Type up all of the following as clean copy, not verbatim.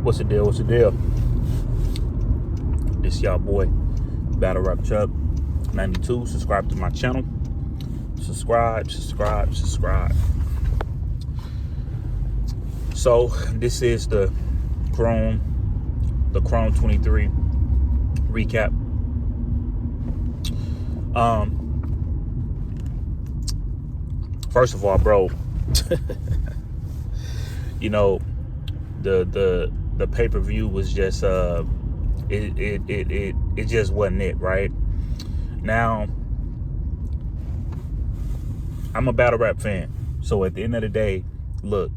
What's the deal? What's the deal? This y'all boy, Battle Rap Chuck 92. Subscribe to my channel. Subscribe. So this is the Chrome 23 recap. First of all, bro, you know, the pay-per-view was just it just wasn't it, right? Now, I'm a battle rap fan, so at the end of the day, look,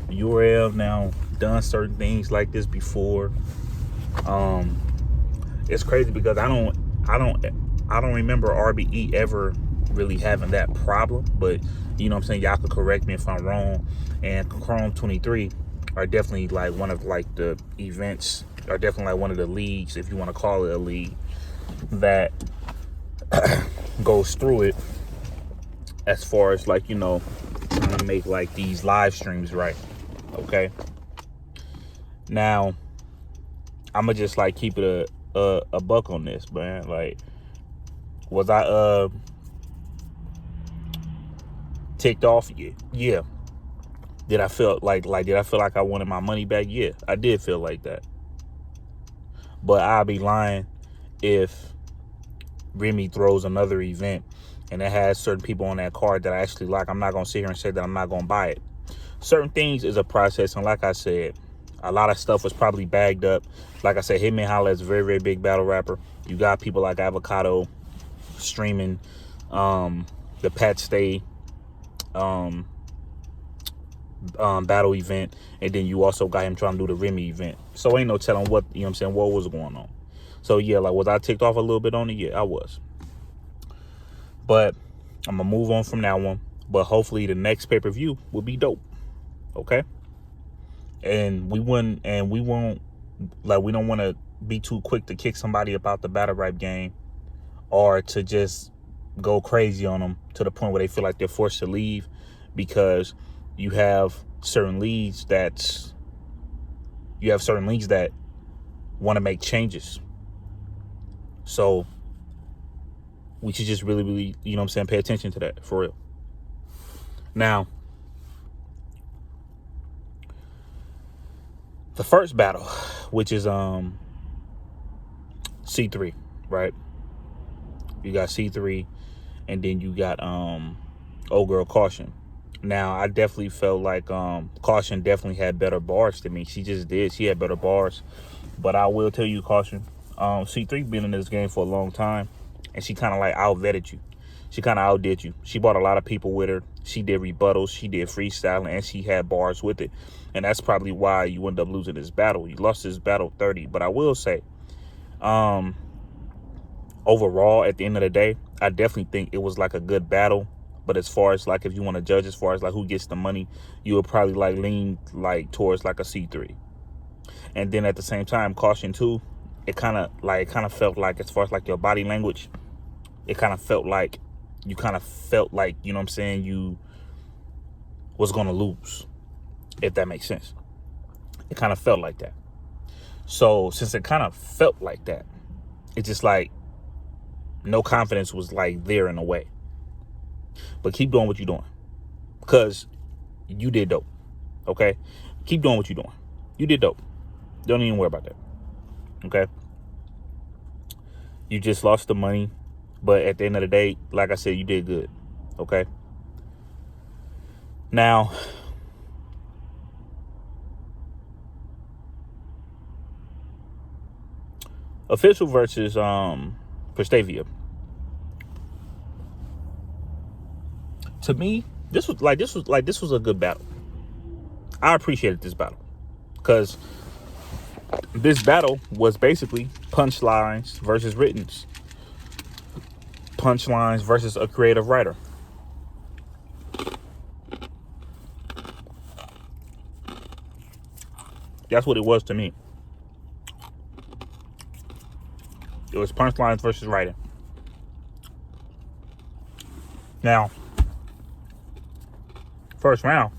URL now done certain things like this before. It's crazy because I don't remember RBE ever really having that problem, but you know what I'm saying, y'all could correct me if I'm wrong. And Chrome 23 are definitely like one of like the events, are definitely like one of the leagues, if you want to call it a league, that goes through it as far as like, you know, trying to make like these live streams right. Okay, now I'm gonna just like keep it a buck on this, man. Like, was I ticked off? Yeah. Did I feel like I wanted my money back? Yeah, I did feel like that. But I'll be lying if Remy throws another event and it has certain people on that card that I actually like. I'm not gonna sit here and say that I'm not gonna buy it. Certain things is a process, and like I said, a lot of stuff was probably bagged up. Like I said, Hitman Holla is a very, very big battle rapper. You got people like Avocado streaming the Pat Stay battle event, and then you also got him trying to do the Remy event. So ain't no telling what, you know what I'm saying, what was going on. So yeah, like, was I ticked off a little bit on it? Yeah, I was. But I'm gonna move on from that one. But hopefully the next pay-per-view will be dope. Okay? And we won't, like, we don't want to be too quick to kick somebody about the battle rap game, or to just go crazy on them to the point where they feel like they're forced to leave, because you have certain leagues that want to make changes. So we should just really, you know what I'm saying, pay attention to that, for real. Now, the first battle, which is C3, right? You got C3, and then you got old girl Caution. Now, I definitely felt like Caution definitely had better bars than me. She just did. She had better bars. But I will tell you, Caution, C3 been in this game for a long time, and she kind of like outvetted you. She kind of outdid you. She brought a lot of people with her. She did rebuttals. She did freestyling, and she had bars with it. And that's probably why you end up losing this battle. You lost this battle 30. But I will say, overall, at the end of the day, I definitely think it was like a good battle. But as far as like, if you want to judge as far as like who gets the money, you would probably like lean like towards like a C3. And then at the same time, Caution too, it kind of felt like, as far as like your body language, it kind of felt like you know what I'm saying, you was gonna lose, if that makes sense. It kind of felt like that. So since it kind of felt like that, it's just like no confidence was like there in a way. But keep doing what you're doing, because you did dope. Okay, keep doing what you're doing. You did dope. Don't even worry about that. Okay, you just lost the money, but at the end of the day, like I said, you did good. Okay, now official versus Prestavia. To me, this was a good battle. I appreciated this battle, because this battle was basically punchlines versus writtens. Punchlines versus a creative writer. That's what it was to me. It was punchlines versus writing. Now, first round,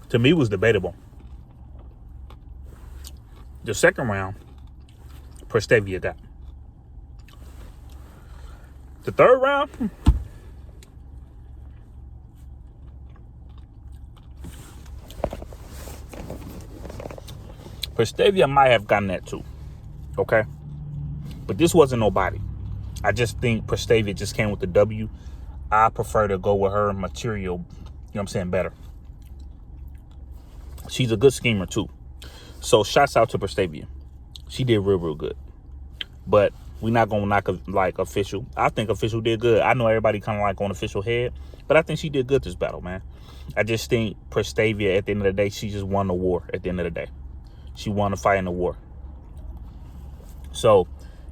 to me was debatable. The second round, Prestavia got. The third round, Prestavia might have gotten that too. Okay? But this wasn't nobody. I just think Prestavia just came with the W. I prefer to go with her material, you know what I'm saying, better. She's a good schemer too. So shouts out to Prestavia. She did real good. But we're not gonna knock like Official. I think Official did good. I know everybody kind of like on Official head, but I think she did good this battle, man. I just think Prestavia, at the end of the day, she just won the war. At the end of the day, she won the fight in the war. So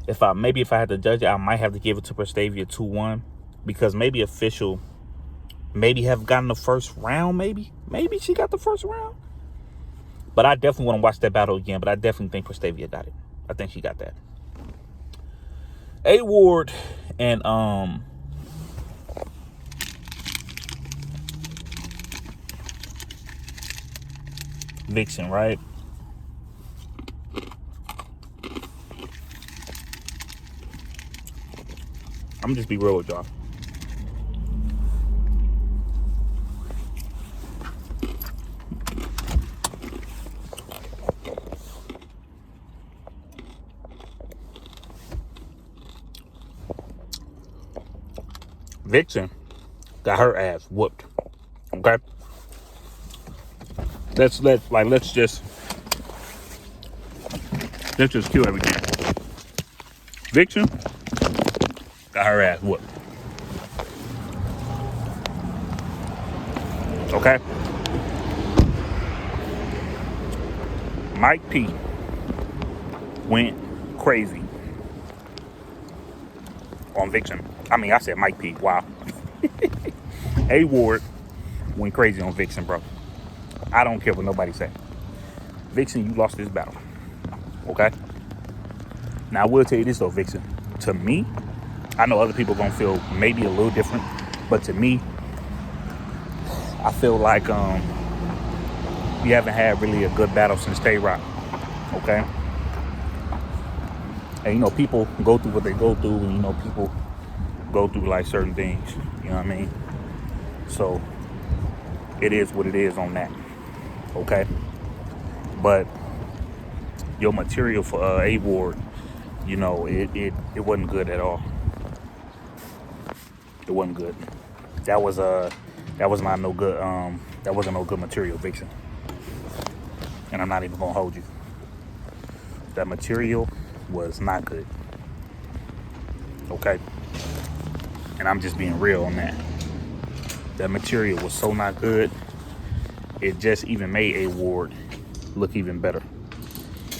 if I had to judge it, I might have to give it to Prestavia 2-1, because maybe Official maybe have gotten the first round. Maybe she got the first round. But I definitely want to watch that battle again. But I definitely think Prestavia got it. I think she got that. A Ward and Vixen, right? I'm just be real with y'all. Vixen got her ass whooped. Okay, let's just kill everything. Vixen got her ass whooped. Okay, Mike P went crazy on Vixen. I mean, I said Mike P. Wow. A Ward went crazy on Vixen, bro. I don't care what nobody say. Vixen, you lost this battle. Okay? Now, I will tell you this, though, Vixen. To me, I know other people gonna feel maybe a little different, but to me, I feel like you haven't had really a good battle since Tay Rock. Okay? And, you know, people go through what they go through, and, you know, people go through, like, certain things. You know what I mean? So, it is what it is on that. Okay? But your material for A Ward, you know, it wasn't good at all. It wasn't good. That was not no good. That wasn't no good material, Vixen. And I'm not even gonna hold you. That material was not good. Okay? And I'm just being real on that. That material was so not good, it just even made A Ward look even better.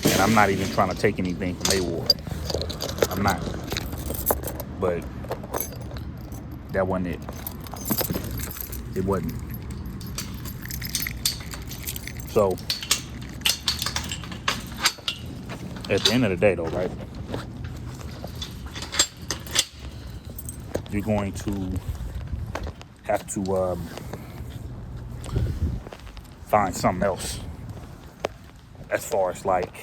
And I'm not even trying to take anything from A Ward. I'm not. But that wasn't it. It wasn't. So, at the end of the day, though, right? You're going to have to find something else, as far as like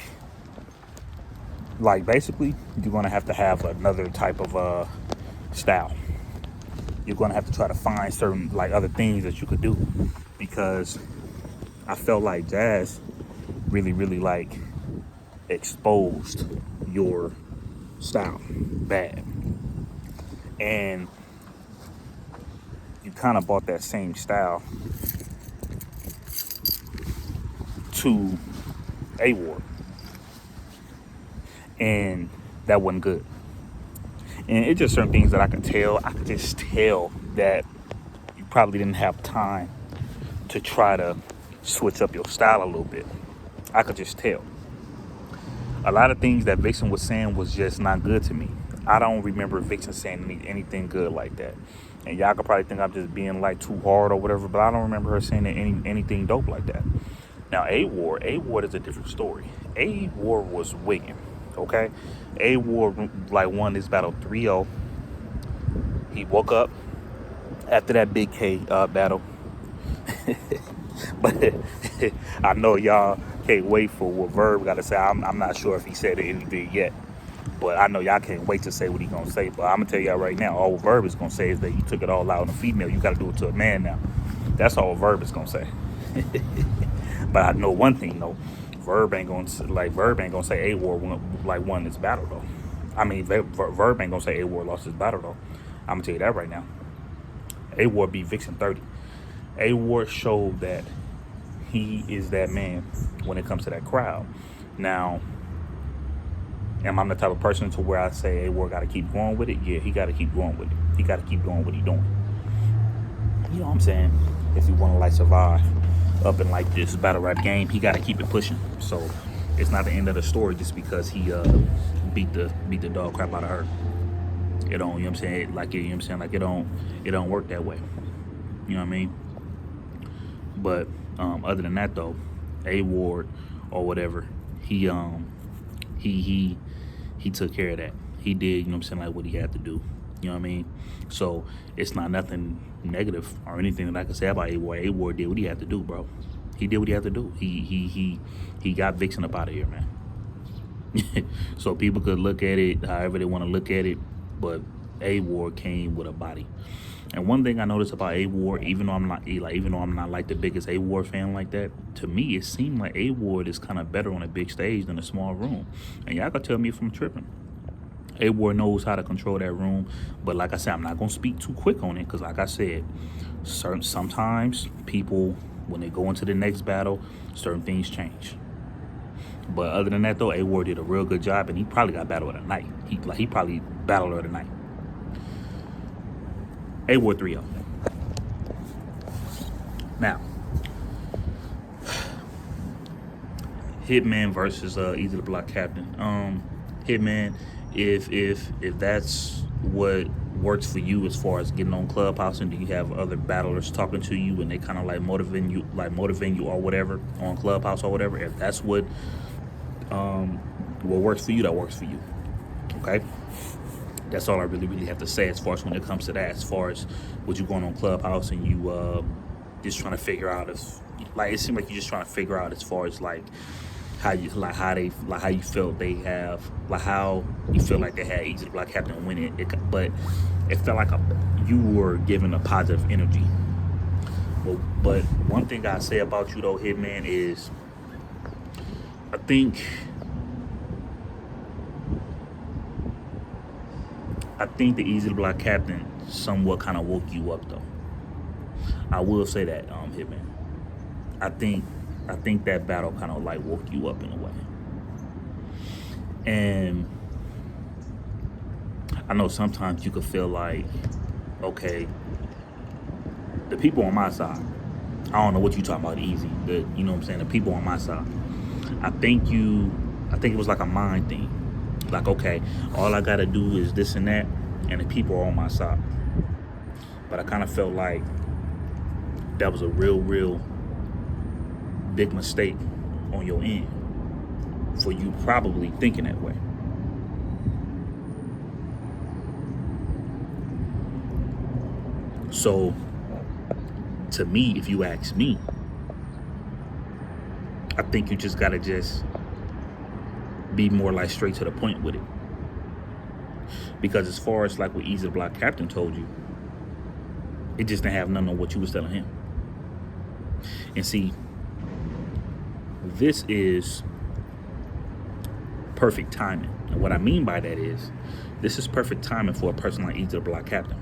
basically you're going to have another type of style. You're going to have to try to find certain like other things that you could do, because I felt like Jazz really like exposed your style bad, and you kind of brought that same style to A Ward, and that wasn't good. And it's just certain things that I could just tell that you probably didn't have time to try to switch up your style a little bit. I could just tell. A lot of things that Vixen was saying was just not good to me. I don't remember Vixen saying anything good like that. And y'all could probably think I'm just being like too hard or whatever, but I don't remember her saying anything dope like that. Now, A Ward is a different story. A Ward was wigging, okay? A Ward like won this battle 3-0. He woke up after that Big K battle. But I know y'all can't wait for what Verb got to say. I'm not sure if he said anything yet, but I know y'all can't wait to say what he gonna say. But I'm gonna tell y'all right now, all Verb is gonna say is that you took it all out on a female. You got to do it to a man now. That's all Verb is gonna say. But I know one thing though, Verb ain't gonna say A War won this battle though. I mean, Verb ain't gonna say A War lost this battle though. I'm gonna tell you that right now. A War beat Vixen 30. A War showed that he is that man when it comes to that crowd. Now, am I the type of person to where I say A War got to keep going with it? Yeah, he got to keep going with it. He got to keep doing what he doing. You know what I'm saying? If you want to like survive up in like this battle rap game, he got to keep it pushing. So it's not the end of the story just because he beat the dog crap out of her. It don't, you know what I'm saying? Like, you know what I'm saying? Like, it don't work that way. You know what I mean? But other than that though, A Ward or whatever, he took care of that. He did, you know what I'm saying, like what he had to do. You know what I mean? So it's not nothing negative or anything that I can say about A Ward. A Ward did what he had to do, bro. He did what he had to do. He got Vixen up out of here, man. So people could look at it however they want to look at it, but A Ward came with a body. And one thing I noticed about A Ward, even though I'm not like the biggest A Ward fan like that, to me it seemed like A Ward is kind of better on a big stage than a small room. And y'all gotta tell me if I'm tripping. A Ward knows how to control that room, but like I said, I'm not gonna speak too quick on it because, like I said, sometimes people, when they go into the next battle, certain things change. But other than that though, A Ward did a real good job, and he probably got battle of the night. He probably battled of the night. A Ward 3-0. Now, Hitman versus Easy to Block Captain. Hitman, if that's what works for you as far as getting on Clubhouse, and do you have other battlers talking to you and they kind of like motivating you or whatever on Clubhouse or whatever, if that's what works for you, that works for you. Okay? That's all I really have to say as far as when it comes to that. As far as what you going on Clubhouse and you just trying to figure out if, like, it seems like you're just trying to figure out as far as like how you felt they have, like how you feel like they had Easy to Block Captain win it, but it felt like you were given a positive energy. But one thing I say about you though, Hitman, is I think the Easy to Block Captain somewhat kind of woke you up though. I will say that, Hitman. I think that battle kind of like woke you up in a way. And I know sometimes you could feel like, okay, the people on my side, I don't know what you talking about, Easy. You know what I'm saying? The people on my side. I think it was like a mind thing. Like, okay, all I gotta do is this and that, and the people are on my side. But I kind of felt like that was a real big mistake on your end for you probably thinking that way. So, to me, if you ask me, I think you just gotta just be more like straight to the point with it. Because as far as like what Easy to Block Captain told you, it just didn't have none on what you was telling him. And see, this is perfect timing. And what I mean by that is, this is perfect timing for a person like Easy to Block Captain.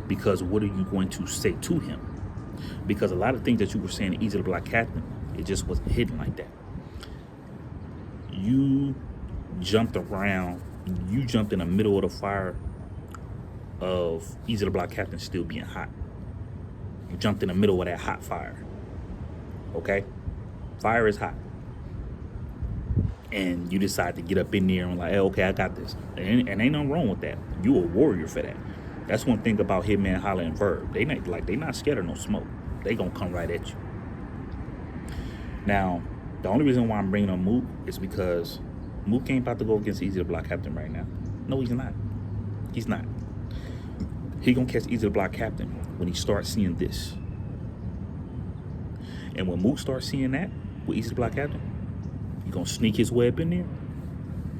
Because what are you going to say to him? Because a lot of things that you were saying to Easy to Block Captain, it just wasn't hidden like that. You jumped around, you jumped in the middle of the fire of Easy to Block Captain still being hot. You jumped in the middle of that hot fire. Okay? Fire is hot. And you decide to get up in there and like, hey, okay, I got this. And ain't nothing wrong with that. You a warrior for that. That's one thing about Hitman, Holla, and Verb. They not scared of no smoke. They gonna come right at you. Now, the only reason why I'm bringing up Mook is because Mook ain't about to go against Easy to Block Captain right now. No, he's not. He's not. He gonna catch Easy to Block Captain when he starts seeing this. And when Mook starts seeing that with Easy the Block Captain, he's gonna sneak his way up in there,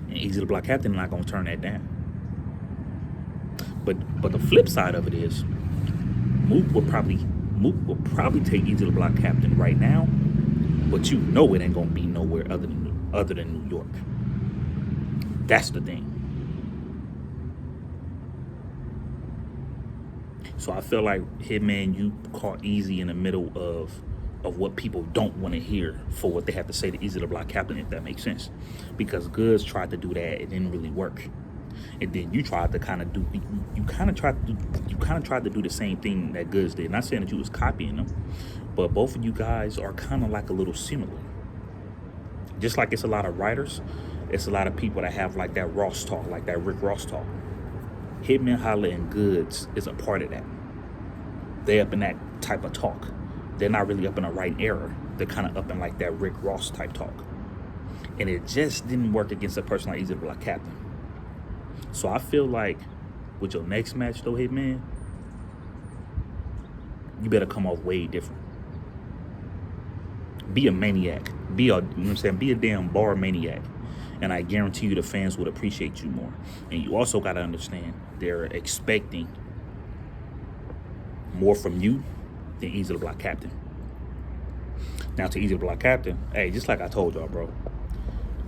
and Easy the Block Captain not gonna turn that down. But the flip side of it is, Mook will probably take Easy the Block Captain right now, but you know it ain't gonna be nowhere other than New York. That's the thing. So I feel like, Hitman, you caught Easy in the middle of what people don't want to hear for what they have to say to Easy the Block Captain, if that makes sense. Because Goods tried to do that, it didn't really work. And then you tried to tried to do the same thing that Goods did. Not saying that you was copying them, but both of you guys are kind of like a little similar. Just like it's a lot of writers, it's a lot of people that have like that Ross talk, like that Rick Ross talk. Hitman, Holla, and Goods is a part of that. They up in that type of talk. They're not really up in a right era. They're kind of up in like that Rick Ross type talk. And it just didn't work against a person like Easy the Block Captain. So I feel like with your next match though, Hitman, you better come off way different. Be a maniac. Be a damn bar maniac. And I guarantee you the fans would appreciate you more. And you also got to understand, they're expecting more from you than Easy the Block Captain. Now, to Easy the Block Captain, hey, just like I told y'all, bro,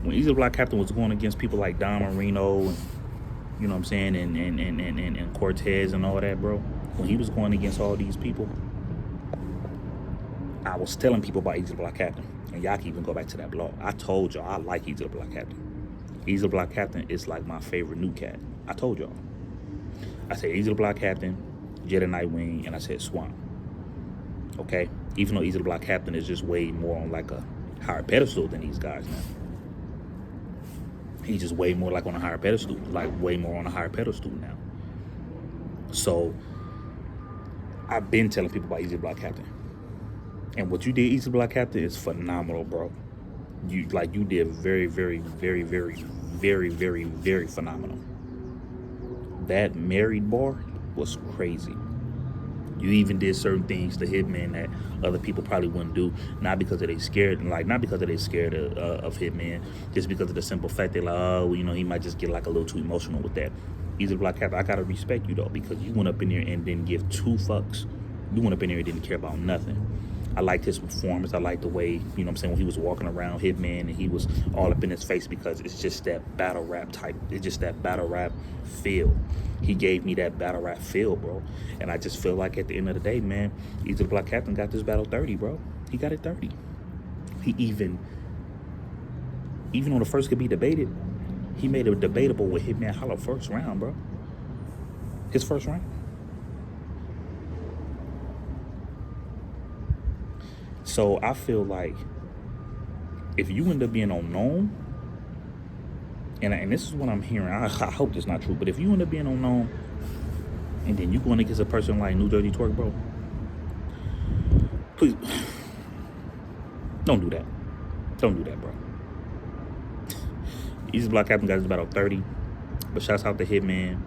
when Easy the Block Captain was going against people like Don Marino and, you know what I'm saying, and Cortez and all that, bro, when he was going against all these people, I was telling people about Easy the Block Captain. And y'all can even go back to that blog. I told y'all I like Easy the Block Captain. Easy the Block Captain is like my favorite new cat. I told y'all. I said Easy the Block Captain, Jedi Nightwing, and I said Swamp. Okay? Even though Easy the Block Captain is just way more on like a higher pedestal than these guys now. He's just way more like on a higher pedestal, like way more on a higher pedestal now. So I've been telling people about Easy the Block Captain. And what you did, Easy the Block Captain, is phenomenal, bro. You did very, very, very, very, very, very, very phenomenal. That married bar was crazy. You even did certain things to Hitman that other people probably wouldn't do, not because of scared of Hitman, just because of the simple fact they're like, oh, you know, he might just get like a little too emotional with that. Easy the Block Captain, I gotta respect you though, because you went up in there and didn't give two fucks. You went up in there and didn't care about nothing. I liked his performance. I liked the way, you know what I'm saying, when he was walking around Hitman and he was all up in his face, because it's just that battle rap type. It's just that battle rap feel. He gave me that battle rap feel, bro. And I just feel like at the end of the day, man, Easy the Block Captain got this battle 30, bro. He got it 30. He even though the first could be debated, he made it debatable with Hitman Holla first round, bro. His first round. So I feel like if you end up being unknown, and this is what I'm hearing, I hope it's not true, but if you end up being unknown and then you going against a person like New Jersey Twerk, bro, please don't do that. Don't do that, bro. Easy Block Captain got his battle 30, but shouts out to Hitman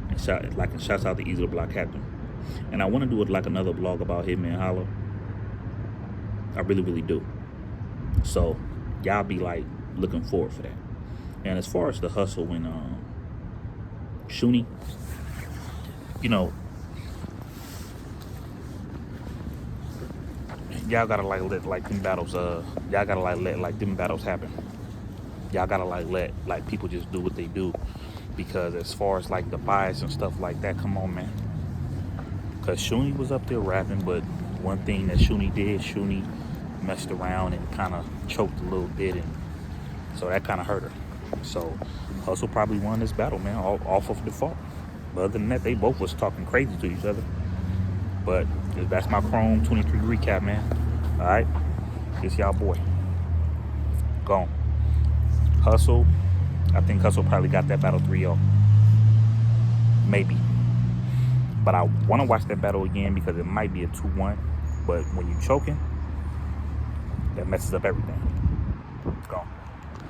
and shouts out to Easy Block Captain. And I want to do it like another blog about Hitman Holla. I really, really do. So y'all be like looking forward for that. And as far as the hustle when Shuni, you know, y'all gotta like let like them battles y'all gotta like let like them battles happen. Y'all gotta like let like people just do what they do, because as far as like the bias and stuff like that, come on, man. Cause Shuni was up there rapping, but one thing that Shuni messed around and kind of choked a little bit, and so that kind of hurt her. So Hustle probably won this battle, man, off of default. But other than that, they both was talking crazy to each other. But that's my Chrome 23 recap, man. All right, it's y'all boy. Gone. Hustle, I think Hustle probably got that battle 3-0. Maybe. But I want to watch that battle again because it might be a 2-1. But when you're choking, that messes up everything. Gone.